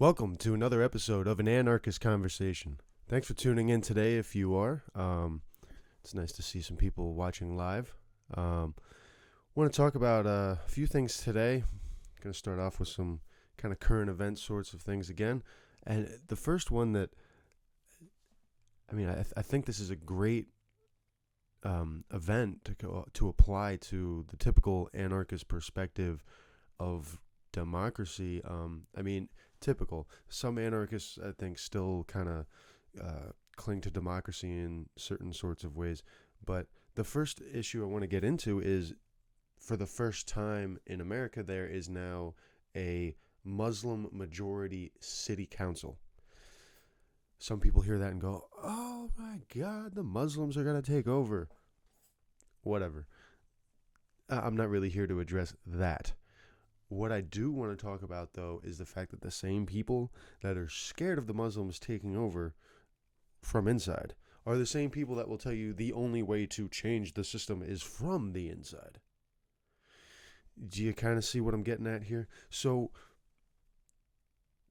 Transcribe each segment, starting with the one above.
Welcome to another episode of an Anarchist Conversation. Thanks for tuning in today if you are. It's nice to see some people watching live. Want to talk about a few things today. Going to start off with some kind of current event sorts of things again. And the first one that, I think this is a great event to apply to the typical anarchist perspective of democracy. Typical. Some anarchists, I think, still kind of cling to democracy in certain sorts of ways. But the first issue I want to get into is, for the first time in America, there is now a Muslim majority city council. Some people hear that and go, oh my God, the Muslims are going to take over. Whatever. I'm not really here to address that. What I do want to talk about, though, is the fact that the same people that are scared of the Muslims taking over from inside are the same people that will tell you the only way to change the system is from the inside. Do you kind of see what I'm getting at here? So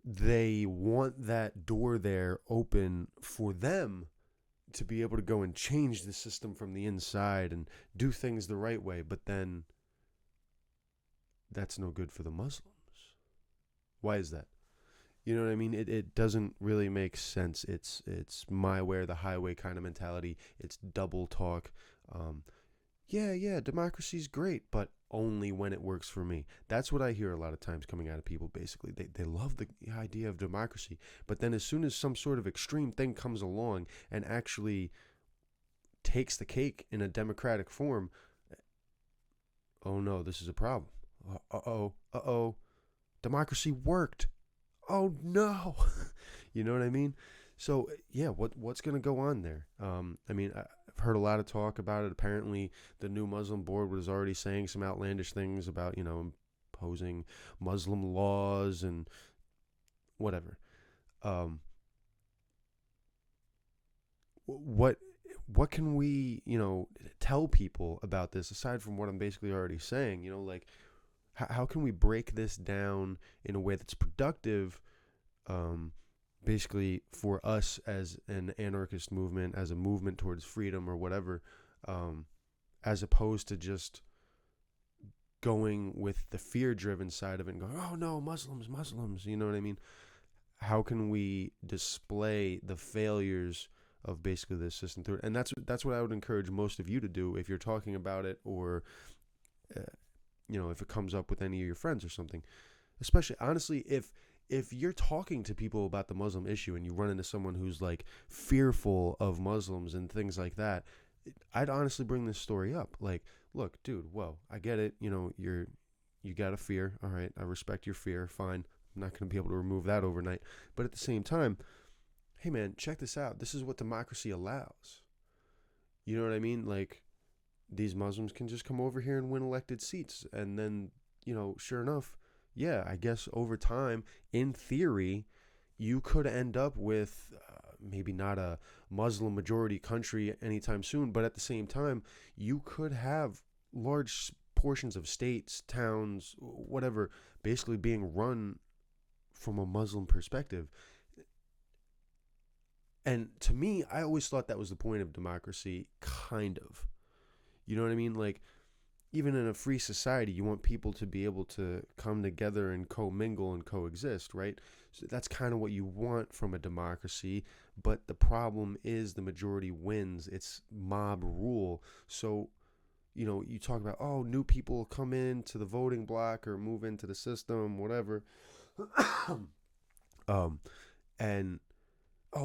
they want that door there open for them to be able to go and change the system from the inside and do things the right way, but then that's no good for the Muslims. Why is that? You know what I mean? It doesn't really make sense. It's my way or the highway kind of mentality. It's double talk. Democracy's great, but only when it works for me. That's what I hear a lot of times coming out of people, basically. They love the idea of democracy, but then as soon as some sort of extreme thing comes along and actually takes the cake in a democratic form, oh no, this is a problem. Uh-oh. Democracy worked. Oh no. You know what I mean? So, yeah, what's going to go on there? I've heard a lot of talk about it. Apparently, the new Muslim board was already saying some outlandish things about, imposing Muslim laws and whatever. What can we, tell people about this aside from what I'm basically already saying? How can we break this down in a way that's productive, basically for us as an anarchist movement, as a movement towards freedom or whatever, as opposed to just going with the fear-driven side of it and going, oh no, Muslims, you know what I mean? How can we display the failures of basically this system through it? And that's what I would encourage most of you to do if you're talking about it, or if it comes up with any of your friends or something. Especially, honestly, if you're talking to people about the Muslim issue and you run into someone who's like fearful of Muslims and things like that, I'd honestly bring this story up. Like, look, dude, whoa, I get it. You got a fear. All right, I respect your fear. Fine. I'm not going to be able to remove that overnight. But at the same time, hey man, check this out. This is what democracy allows. You know what I mean? Like, these Muslims can just come over here and win elected seats. And then, sure enough, yeah, I guess over time, in theory, you could end up with maybe not a Muslim majority country anytime soon, but at the same time, you could have large portions of states, towns, whatever, basically being run from a Muslim perspective. And to me, I always thought that was the point of democracy, kind of. You know what I mean? Like, even in a free society, you want people to be able to come together and commingle and coexist, right? So that's kind of what you want from a democracy. But the problem is the majority wins. It's mob rule. So, you talk about, oh, new people come into the voting block or move into the system, whatever. And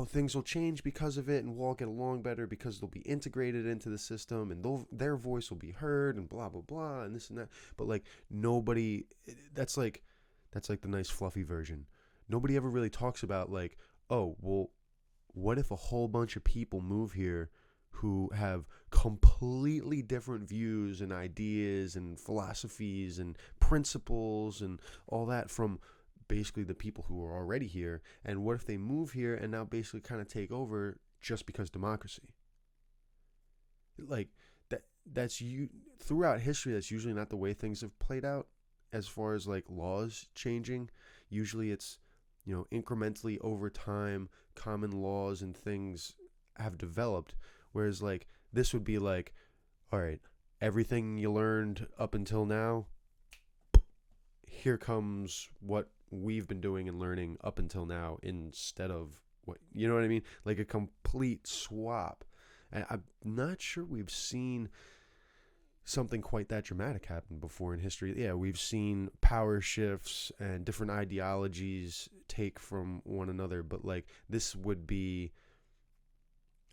things will change because of it, and we'll all get along better because they'll be integrated into the system, and their voice will be heard, and blah blah blah, and this and that. But like, nobody, that's like the nice fluffy version. Nobody ever really talks about, like, oh well, what if a whole bunch of people move here who have completely different views and ideas and philosophies and principles and all that from basically the people who are already here, and what if they move here and now basically kind of take over just because democracy? Like, that's you throughout history, that's usually not the way things have played out as far as like laws changing. Usually it's incrementally over time, common laws and things have developed. Whereas like this would be like, all right, everything you learned up until now, here comes what we've been doing and learning up until now instead of what, you know what I mean? Like a complete swap. And I'm not sure we've seen something quite that dramatic happen before in history. Yeah, we've seen power shifts and different ideologies take from one another, but like this would be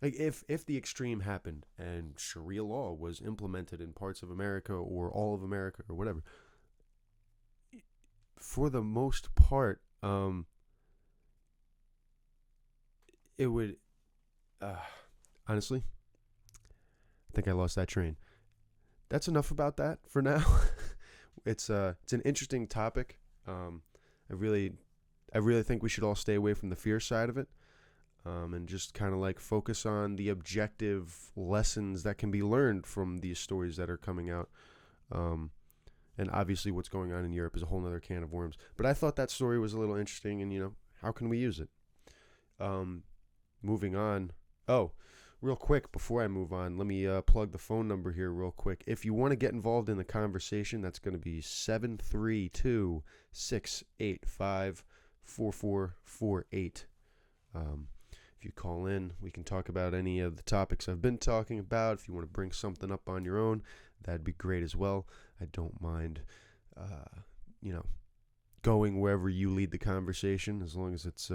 like if the extreme happened and Sharia law was implemented in parts of America or all of America or whatever, for the most part, it would honestly, I think I lost that train. That's enough about that for now. It's an interesting topic. I really think we should all stay away from the fear side of it, and just kind of like focus on the objective lessons that can be learned from these stories that are coming out. And obviously what's going on in Europe is a whole nother can of worms. But I thought that story was a little interesting, and how can we use it? Moving on. Oh, real quick, before I move on, let me plug the phone number here real quick. If you want to get involved in the conversation, that's going to be 732-685-4448. If you call in, we can talk about any of the topics I've been talking about. If you want to bring something up on your own, that'd be great as well. I don't mind, going wherever you lead the conversation, as long as it's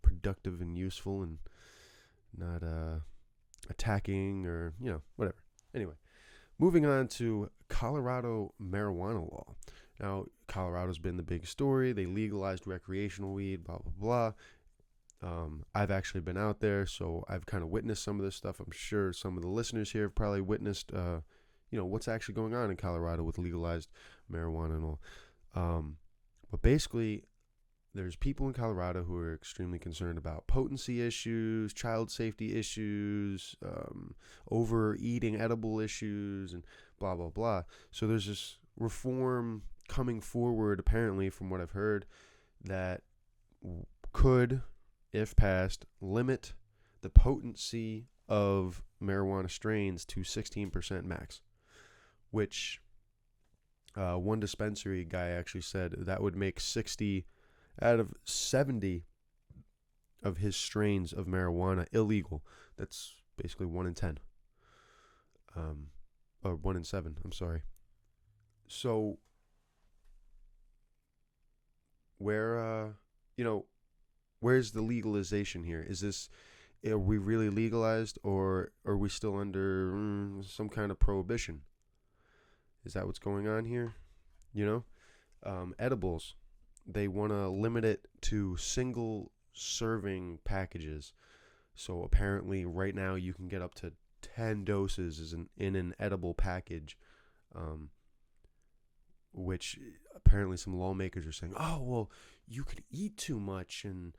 productive and useful and not attacking or whatever. Anyway, moving on to Colorado marijuana law. Now, Colorado's been the big story. They legalized recreational weed, blah blah blah. I've actually been out there, so I've kind of witnessed some of this stuff. I'm sure some of the listeners here have probably witnessed what's actually going on in Colorado with legalized marijuana and all. But basically, there's people in Colorado who are extremely concerned about potency issues, child safety issues, overeating edible issues, and blah, blah, blah. So there's this reform coming forward, apparently, from what I've heard, that could, if passed, limit the potency of marijuana strains to 16% max, which one dispensary guy actually said that would make 60 out of 70 of his strains of marijuana illegal. That's basically 1 in 10. Or 1 in 7, I'm sorry. So, where's the legalization here? Are we really legalized, or are we still under some kind of prohibition? Is that what's going on here? Edibles, they want to limit it to single serving packages. So apparently right now you can get up to 10 doses in an edible package, which apparently some lawmakers are saying, oh, well, you could eat too much and,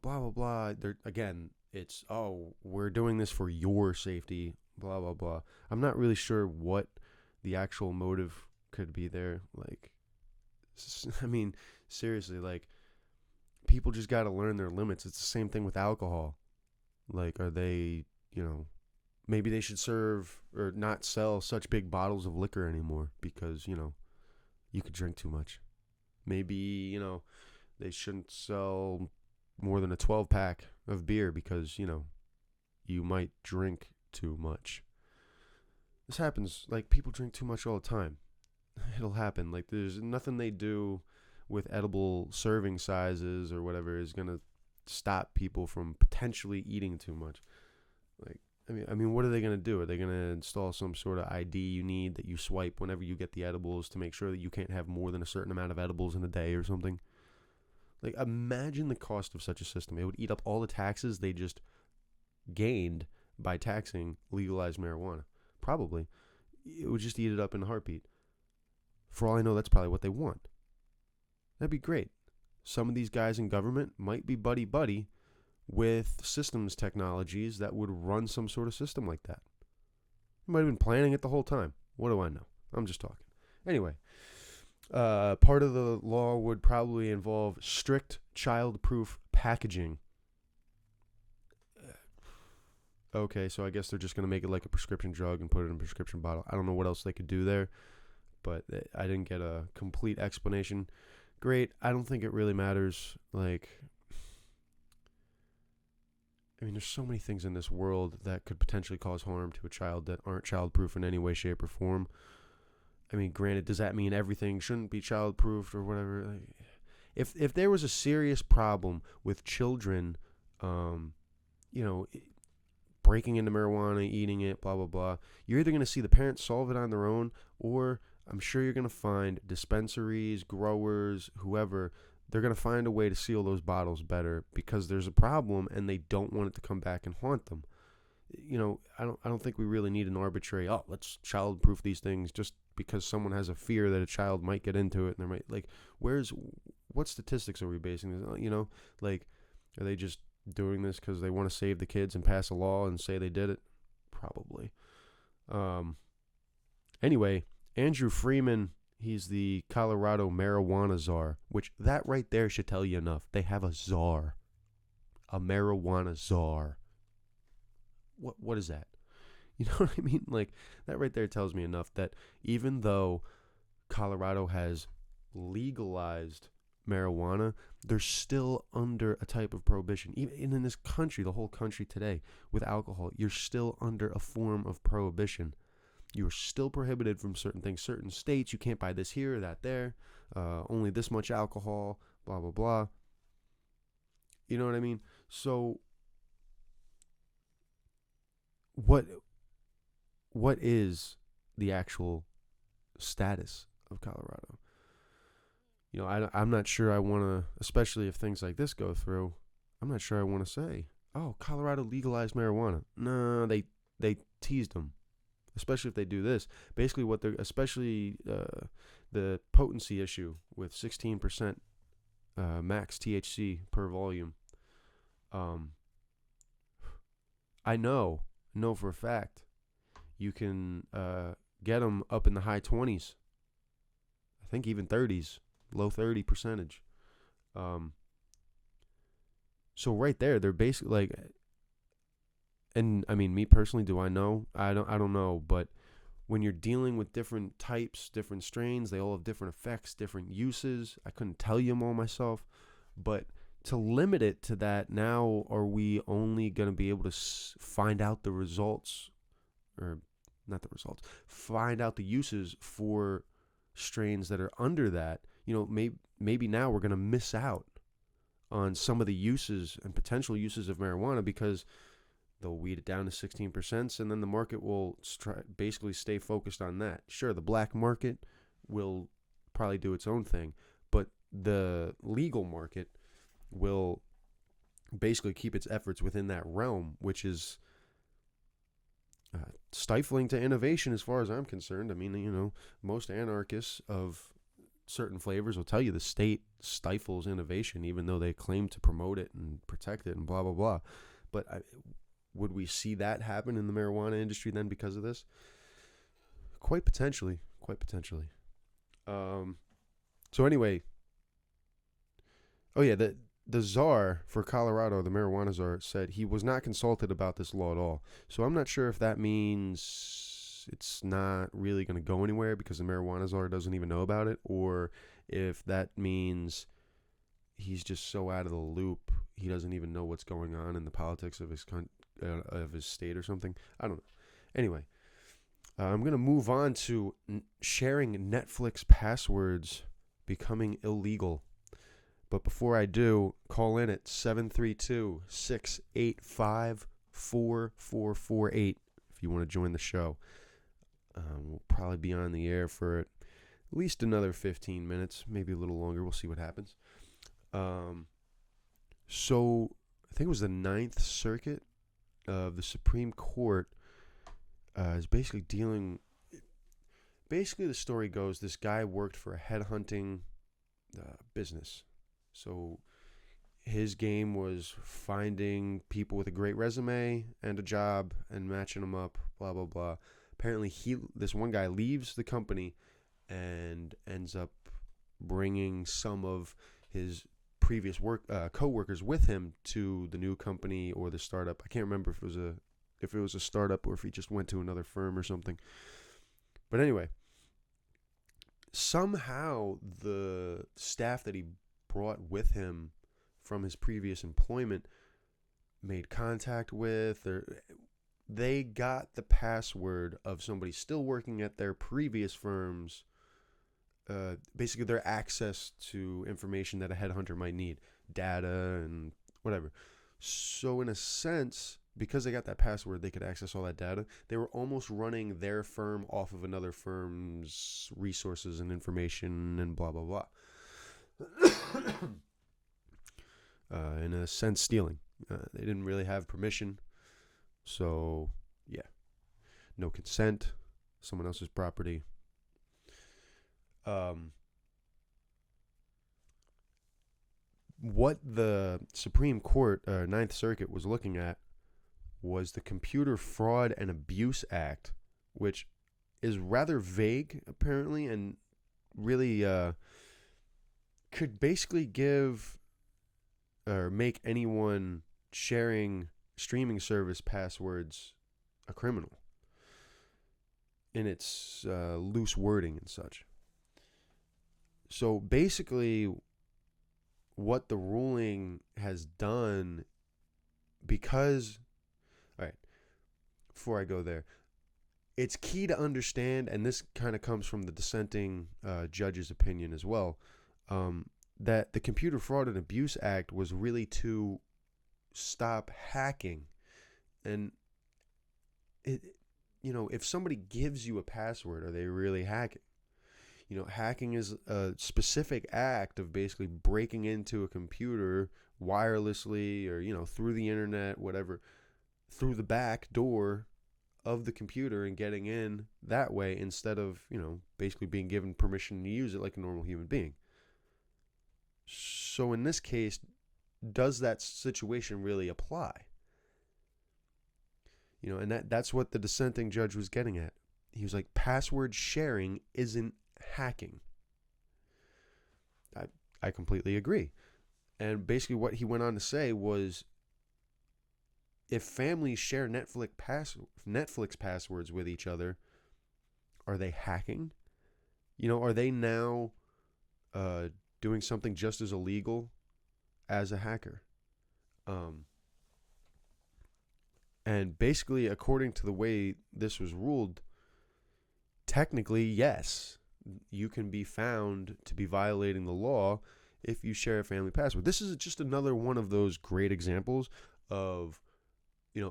blah, blah, blah. Again, it's, oh, we're doing this for your safety, blah, blah, blah. I'm not really sure what the actual motive could be there. Like, I mean, seriously, like, people just got to learn their limits. It's the same thing with alcohol. Like, are they, maybe they should serve or not sell such big bottles of liquor anymore because, you could drink too much. Maybe, they shouldn't sell more than a 12-pack of beer because, you might drink too much. This happens. Like, people drink too much all the time. It'll happen. Like, there's nothing they do with edible serving sizes or whatever is going to stop people from potentially eating too much. Like, I mean, what are they going to do? Are they going to install some sort of ID you need that you swipe whenever you get the edibles to make sure that you can't have more than a certain amount of edibles in a day or something? Like, imagine the cost of such a system. It would eat up all the taxes they just gained by taxing legalized marijuana. Probably. It would just eat it up in a heartbeat. For all I know, that's probably what they want. That'd be great. Some of these guys in government might be buddy-buddy with systems technologies that would run some sort of system like that. You might have been planning it the whole time. What do I know? I'm just talking. Anyway, Part of the law would probably involve strict child-proof packaging. Okay, so I guess they're just going to make it like a prescription drug and put it in a prescription bottle. I don't know what else they could do there, but I didn't get a complete explanation. Great. I don't think it really matters. Like, I mean, there's so many things in this world that could potentially cause harm to a child that aren't childproof in any way, shape, or form. I mean, granted, does that mean everything shouldn't be childproof or whatever? Like, if there was a serious problem with children, um, you know, breaking into marijuana, eating it, blah, blah, blah, you're either going to see the parents solve it on their own, or I'm sure you're going to find dispensaries, growers, whoever, they're going to find a way to seal those bottles better because there's a problem and they don't want it to come back and haunt them. You know, I don't think we really need an arbitrary, oh, let's childproof these things just because someone has a fear that a child might get into it and there might, like, what statistics are we basing this on? You know, like, are they just doing this because they want to save the kids and pass a law and say they did it? Probably. Anyway, Andrew Freeman, he's the Colorado marijuana czar, which that right there should tell you enough. They have a czar, a marijuana czar. What is that? You know what I mean? Like, that right there tells me enough that even though Colorado has legalized marijuana, they're still under a type of prohibition. Even in this country, the whole country today, with alcohol, you're still under a form of prohibition. You're still prohibited from certain things. Certain states, you can't buy this here or that there. Only this much alcohol, blah, blah, blah. You know what I mean? So what is the actual status of Colorado? You know, I'm not sure I want to, especially if things like this go through, I'm not sure I want to say, oh, Colorado legalized marijuana. No, they teased them, especially if they do this. Basically, what they're, especially the potency issue with 16% max THC per volume. I know for a fact, you can get them up in the high 20s. I think even 30s, low 30 percentage. So right there, they're basically like, and I mean, me personally, do I know? I don't know, but when you're dealing with different types, different strains, they all have different effects, different uses. I couldn't tell you them all myself, but to limit it to that, now are we only going to be able to find out the results, or not the results, find out the uses for strains that are under that? You know, maybe now we're going to miss out on some of the uses and potential uses of marijuana because they'll weed it down to 16%, and then the market will basically stay focused on that. Sure, the black market will probably do its own thing, but the legal market will basically keep its efforts within that realm, which is stifling to innovation as far as I'm concerned. I mean, you know, most anarchists of certain flavors will tell you the state stifles innovation, even though they claim to promote it and protect it and blah, blah, blah. But would we see that happen in the marijuana industry then because of this? Quite potentially. So anyway, oh yeah, the czar for Colorado, the marijuana czar, said he was not consulted about this law at all. So I'm not sure if that means it's not really going to go anywhere because the marijuana czar doesn't even know about it, or if that means he's just so out of the loop he doesn't even know what's going on in the politics of his state or something. I don't know. Anyway, I'm going to move on to sharing Netflix passwords becoming illegal. But before I do, call in at 732-685-4448 if you want to join the show. We'll probably be on the air for at least another 15 minutes, maybe a little longer. We'll see what happens. So I think it was the Ninth Circuit of the Supreme Court is basically dealing. Basically, the story goes, this guy worked for a headhunting business. So his game was finding people with a great resume and a job and matching them up, blah, blah, blah. Apparently, this one guy leaves the company and ends up bringing some of his previous co-workers with him to the new company or the startup. I can't remember if it was a startup or if he just went to another firm or something. But anyway, somehow the staff that he brought with him from his previous employment made contact with, or they got the password of somebody still working at their previous firms, basically their access to information that a headhunter might need, data and whatever. So in a sense, because they got that password, they could access all that data. They were almost running their firm off of another firm's resources and information and blah, blah, blah. In a sense, stealing. They didn't really have permission. So, yeah. No consent. Someone else's property. What the Supreme Court, Ninth Circuit, was looking at was the Computer Fraud and Abuse Act, which is rather vague, apparently, and really could basically give or make anyone sharing streaming service passwords a criminal in its loose wording and such. So basically, what the ruling has done, because, all right, before I go there, it's key to understand, and this kind of comes from the dissenting judge's opinion as well, that the Computer Fraud and Abuse Act was really to stop hacking. And if somebody gives you a password, are they really hacking? Hacking is a specific act of basically breaking into a computer wirelessly or, through the internet, whatever, through the back door of the computer and getting in that way instead of, basically being given permission to use it like a normal human being. So in this case, does that situation really apply? And that's what the dissenting judge was getting at. He was like, password sharing isn't hacking. I completely agree. And basically what he went on to say was, if families share Netflix passwords with each other, are they hacking? Are they now doing something just as illegal as a hacker? And basically, according to the way this was ruled, technically, yes, you can be found to be violating the law if you share a family password. This is just another one of those great examples of,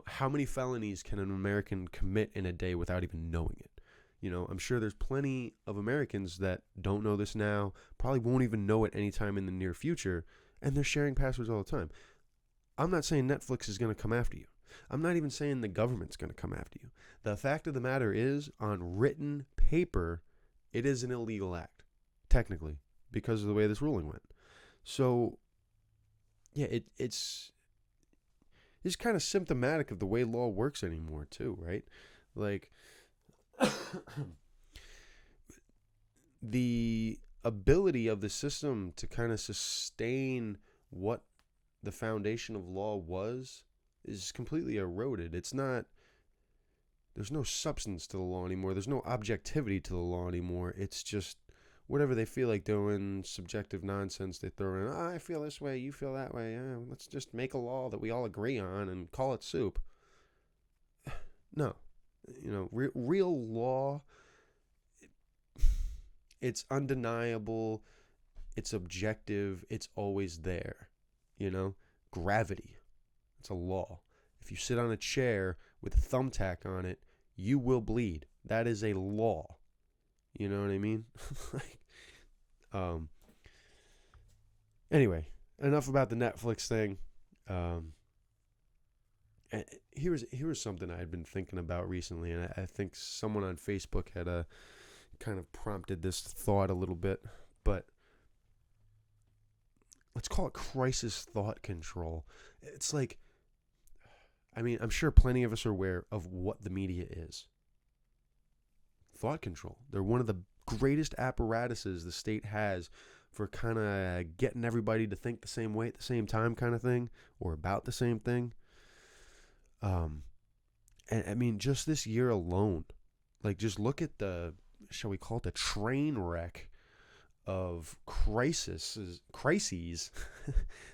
how many felonies can an American commit in a day without even knowing it? I'm sure there's plenty of Americans that don't know this now, probably won't even know it anytime in the near future, and they're sharing passwords all the time. I'm not saying Netflix is going to come after you. I'm not even saying the government's going to come after you. The fact of the matter is, on written paper, it is an illegal act, technically, because of the way this ruling went. So, yeah, it's kind of symptomatic of the way law works anymore, too, right? Like, the ability of the system to kind of sustain what the foundation of law was is completely eroded. It's not, there's no substance to the law anymore. There's no objectivity to the law anymore. It's just whatever they feel like doing, subjective nonsense they throw in. I feel this way, you feel that way. Let's just make a law that we all agree on and call it soup. No. Real law, it's undeniable, it's objective, it's always there. Gravity, it's a law. If you sit on a chair with a thumbtack on it, you will bleed. That is a law. You know what I mean? Anyway, enough about the Netflix thing. Here was something I had been thinking about recently, and I think someone on Facebook had kind of prompted this thought a little bit, but let's call it crisis thought control. It's like, I'm sure plenty of us are aware of what the media is. Thought control. They're one of the greatest apparatuses the state has for kind of getting everybody to think the same way at the same time kind of thing, or about the same thing. And I mean, just this year alone, like, just look at the, shall we call it, the train wreck of crises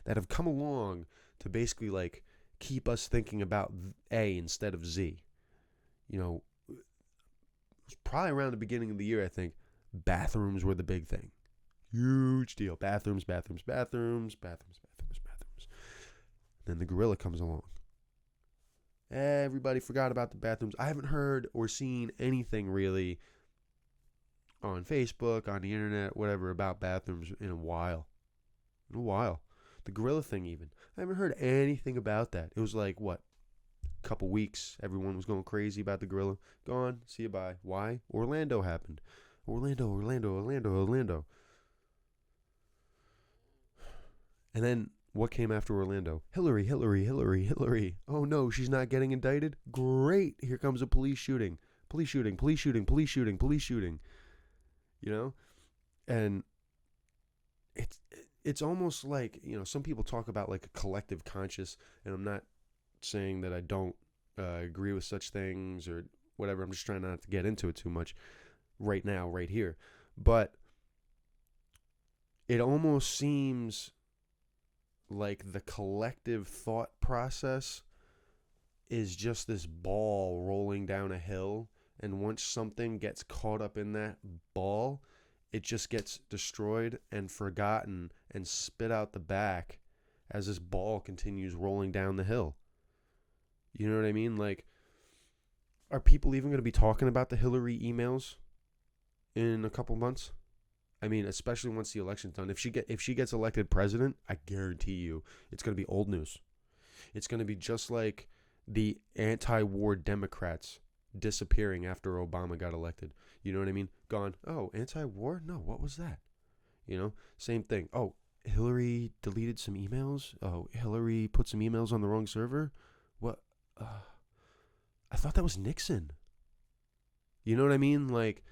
that have come along to basically, like, keep us thinking about A instead of Z. You know, it was probably around the beginning of the year, I think, bathrooms were the big thing. Huge deal. Bathrooms. Then the gorilla comes along. Everybody forgot about the bathrooms. I haven't heard or seen anything really on Facebook, on the internet, whatever, about bathrooms in a while. The gorilla thing even. I haven't heard anything about that. It was like, what, a couple weeks, everyone was going crazy about the gorilla. Gone, see you, bye. Why? Orlando happened. Orlando. And then what came after Orlando? Hillary. Oh no, she's not getting indicted? Great. Here comes a police shooting. You know? And it's almost like, you know, some people talk about like a collective conscious, and I'm not saying that I don't agree with such things or whatever. I'm just trying not to get into it too much right now, right here. But it almost seems like the collective thought process is just this ball rolling down a hill, and once something gets caught up in that ball, it just gets destroyed and forgotten and spit out the back as this ball continues rolling down the hill. You know what I mean? Like, are people even going to be talking about the Hillary emails in a couple months? I mean, especially once the election's done. If she gets elected president, I guarantee you it's going to be old news. It's going to be just like the anti-war Democrats disappearing after Obama got elected. You know what I mean? Gone. Oh, anti-war? No, what was that? You know, same thing. Oh, Hillary deleted some emails. Oh, Hillary put some emails on the wrong server. What? I thought that was Nixon. You know what I mean? Like,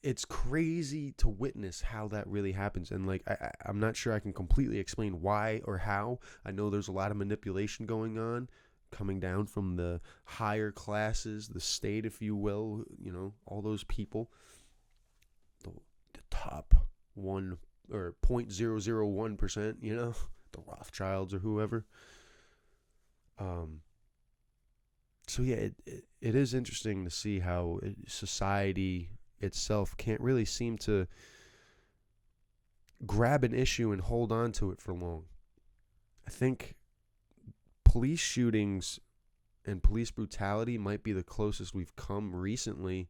it's crazy to witness how that really happens. And like, I'm not sure I can completely explain why or how. I know there's a lot of manipulation going on, coming down from the higher classes, the state, if you will, you know, all those people, the top 1 or 0.001%, you know, the Rothschilds or whoever. So yeah, it is interesting to see how society itself can't really seem to grab an issue and hold on to it for long. I think police shootings and police brutality might be the closest we've come recently.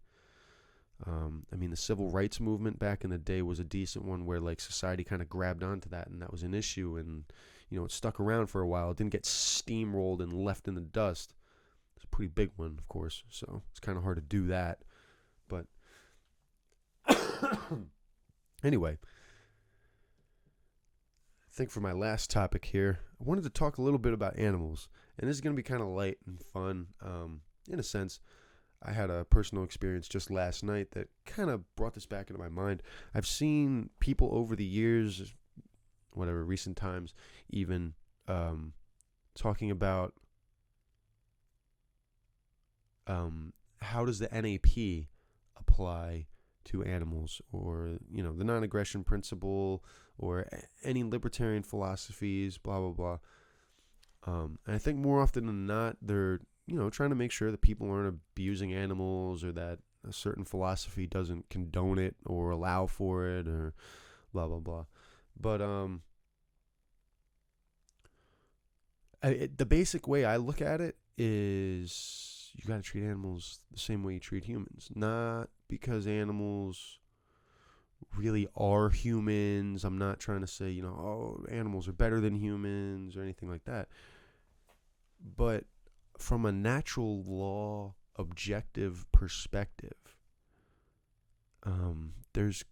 I mean, the civil rights movement back in the day was a decent one where like society kind of grabbed onto that, and that was an issue, and you know, it stuck around for a while. It didn't get steamrolled and left in the dust. It's a pretty big one, of course, so it's kind of hard to do that. But anyway, I think for my last topic here, I wanted to talk a little bit about animals. And this is going to be kind of light and fun. In a sense, I had a personal experience just last night that kind of brought this back into my mind. I've seen people over the years, whatever, recent times, even talking about how does the NAP apply to animals, or, you know, the non-aggression principle, or any libertarian philosophies, blah, blah, blah. And I think more often than not, they're, you know, trying to make sure that people aren't abusing animals, or that a certain philosophy doesn't condone it or allow for it, or blah, blah, blah. But the basic way I look at it is you got to treat animals the same way you treat humans. Not because animals really are humans. I'm not trying to say, you know, oh, animals are better than humans or anything like that. But from a natural law, objective perspective, there's,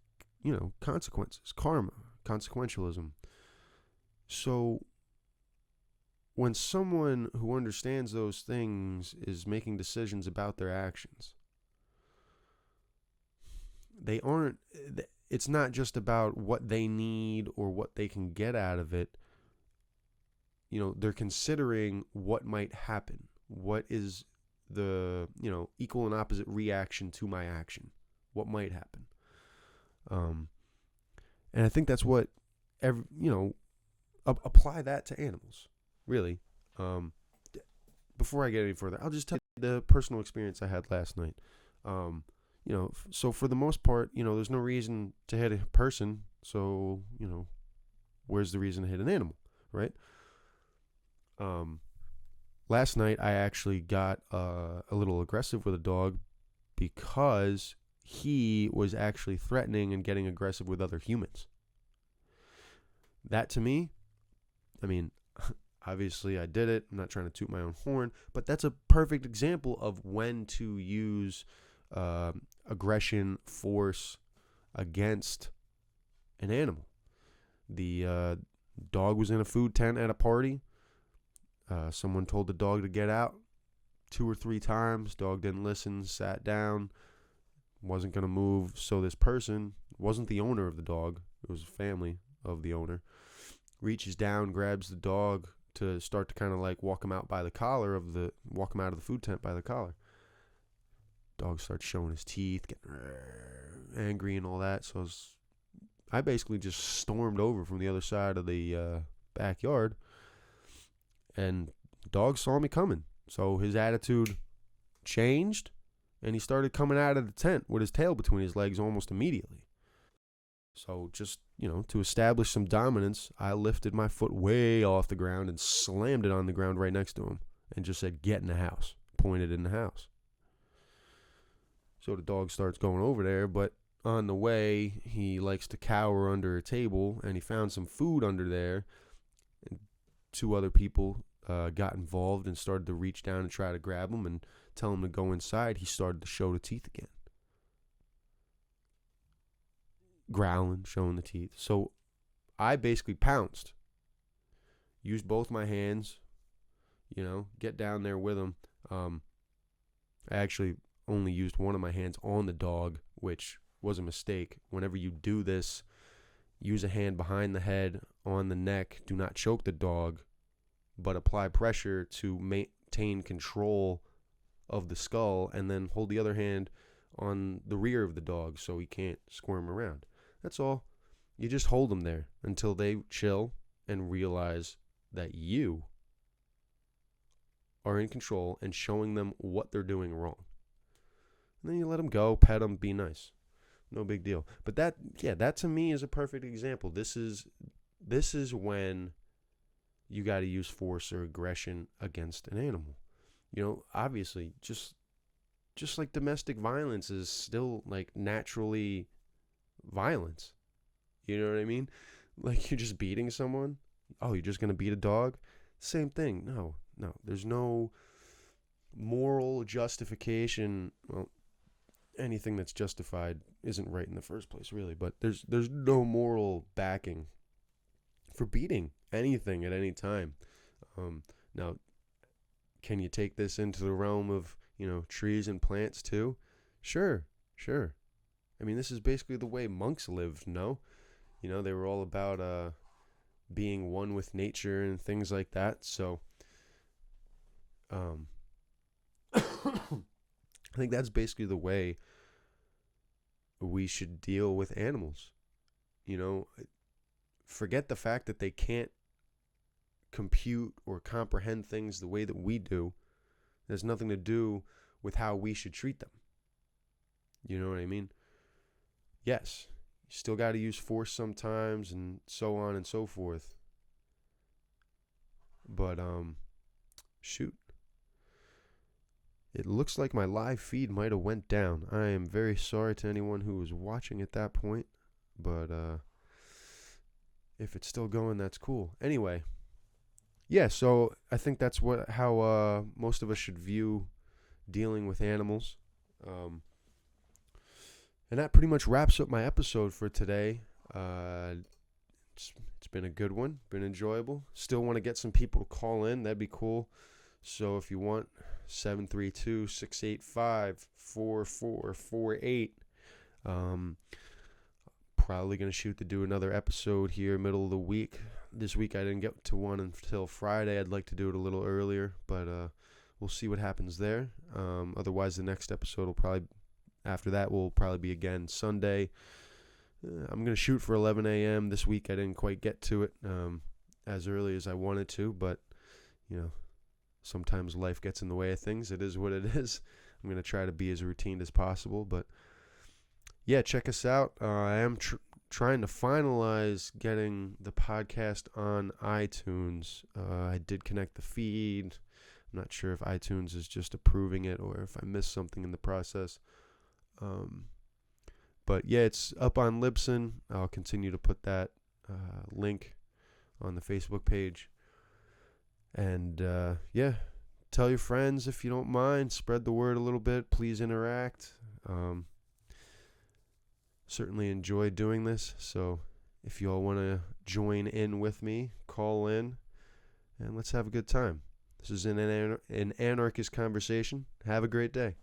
you know, consequences, karma, consequentialism. So when someone who understands those things is making decisions about their actions, they aren't, it's not just about what they need or what they can get out of it. You know, they're considering what might happen. What is the, equal and opposite reaction to my action? What might happen? And I think that's what, apply that to animals, really. Before I get any further, I'll just tell you the personal experience I had last night. So for the most part, there's no reason to hit a person. So, where's the reason to hit an animal, right? Last night I actually got a little aggressive with a dog because he was actually threatening and getting aggressive with other humans. That to me, I mean, obviously I did it. I'm not trying to toot my own horn, but that's a perfect example of when to use aggression, force against an animal. The dog was in a food tent at a party. Someone told the dog to get out 2 or 3 times. Dog didn't listen, sat down, wasn't going to move. So this person, wasn't the owner of the dog, it was a family of the owner, reaches down, grabs the dog to start to kind of like walk him out of the food tent by the collar. Dog starts showing his teeth, getting angry and all that. So I basically just stormed over from the other side of the backyard, and dog saw me coming. So his attitude changed, and he started coming out of the tent with his tail between his legs almost immediately. So just, to establish some dominance, I lifted my foot way off the ground and slammed it on the ground right next to him and just said, "Get in the house," pointed in the house. So the dog starts going over there, but on the way, he likes to cower under a table, and he found some food under there. And 2 other people got involved and started to reach down and try to grab him and tell him to go inside. He started to show the teeth again. Growling, showing the teeth. So I basically pounced. Used both my hands, get down there with him. I actually only used one of my hands on the dog, which was a mistake. Whenever you do this, use a hand behind the head, on the neck. Do not choke the dog, but apply pressure to maintain control of the skull, and then hold the other hand on the rear of the dog so he can't squirm around. That's all. You just hold them there until they chill and realize that you are in control and showing them what they're doing wrong. And then you let them go, pet them, be nice. No big deal. But that to me is a perfect example. This is when you got to use force or aggression against an animal. Obviously, just like domestic violence is still like naturally violence. You know what I mean? Like, you're just beating someone. Oh, you're just going to beat a dog? Same thing. No. There's no moral justification. Well, anything that's justified isn't right in the first place, really. But there's no moral backing for beating anything at any time. Now, can you take this into the realm of, trees and plants too? Sure. I mean, this is basically the way monks lived, no? They were all about being one with nature and things like that. So, I think that's basically the way we should deal with animals. Forget the fact that they can't compute or comprehend things the way that we do. It has nothing to do with how we should treat them. You know what I mean? Yes, you still got to use force sometimes and so on and so forth. But, shoot. It looks like my live feed might have went down. I am very sorry to anyone who was watching at that point. But, if it's still going, that's cool. Anyway. Yeah, so I think that's how most of us should view dealing with animals. And that pretty much wraps up my episode for today. It's been a good one, been enjoyable. Still want to get some people to call in. That'd be cool. So if you want, 732-685-4448. probably going to do another episode here middle of the week. This week I didn't get to one until Friday. I'd like to do it a little earlier, but we'll see what happens there. Otherwise, the next episode after that will probably be again Sunday. I'm going to shoot for 11 a.m. This week. I didn't quite get to it as early as I wanted to, but, sometimes life gets in the way of things. It is what it is. I'm going to try to be as routine as possible, but yeah, check us out. I am trying to finalize getting the podcast on iTunes. I did connect the feed. I'm not sure if iTunes is just approving it or if I missed something in the process. But yeah, it's up on Libsyn. I'll continue to put that link on the Facebook page. And yeah, tell your friends if you don't mind. Spread the word a little bit. Please interact. Certainly enjoy doing this. So if you all want to join in with me, call in and let's have a good time. This is an anarchist conversation. Have a great day.